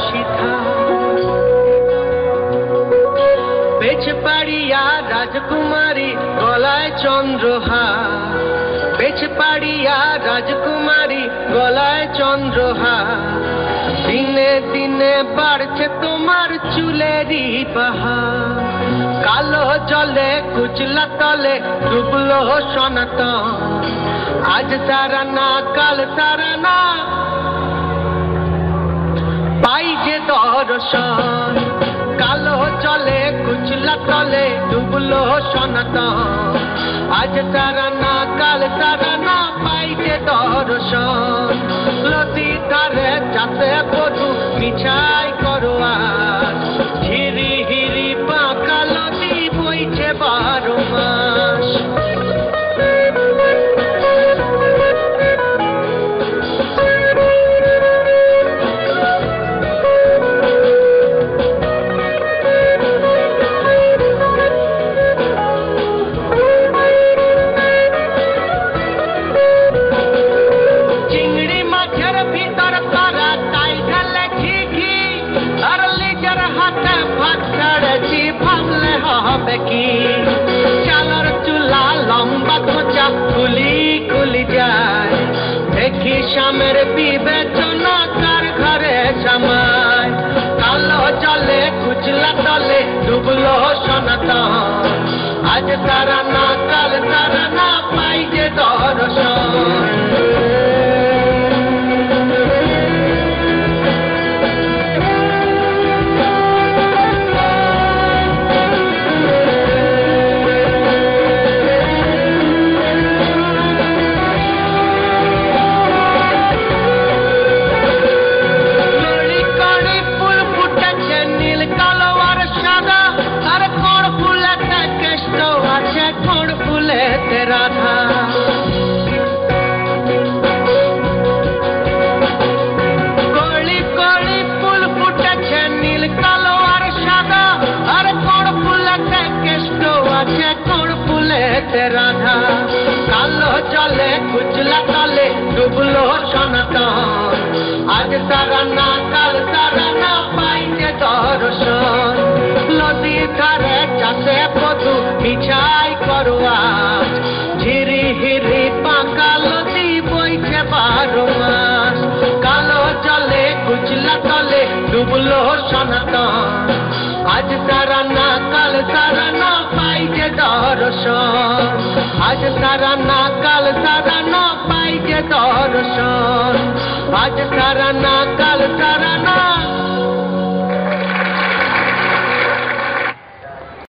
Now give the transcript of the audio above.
শিথা বেচপাড়িয়া রাজকুমারী গলায় চন্দ্রহার বেচপাড়িয়া রাজকুমারী গলায় চন্দ্রহার দিনে দিনে বাড়ছে তোমার চুলেরই বাহার কালো জলে কুচলা তলে ডুবলো সনাতন আজ তারা না কাল তারা না পাই যে দর্শন কালো জলে কুচলা তলে ডুবলো সনাতন আজ তারা না কাল তারা না পাই যে দর্শন নদী ধারে চাষে বধু মিছাই করো আজ হিরি হিরি বাঁকা নদী বইছে 12 মাস চালার চুলা লম্বা খোঁচা খুলি খুলি যায় দেখি স্বামের বিবেচনা কার ঘরে জামায় কালো জলে কুচলা তলে ডুবলো সনাতন আজ তারা না কাল তারা না পাই যে দর্শন রাধা কলি কলি ফুল ফুটেছে নীল কালো আর সাদা আর কোন ফুলেতে কেষ্ট আছে কোন ফুলেতে রাধা কালো জলে কুচলা তলে ডুবলো সনাতন আজ তারা না কাল তারা না পাই যে দর্শন নদী ধারে চাষে বধু মিছাই করো আজ হিরি হিরি পাকা নদী বইছে 12 মাস কালো জলে কুচলা তলে ডুবলো সনাতন আজ তারা না কাল তারা না পাই যে দর্শন আজ তারা না কাল তারা না পাই যে দর্শন আজ তারা না কাল তারা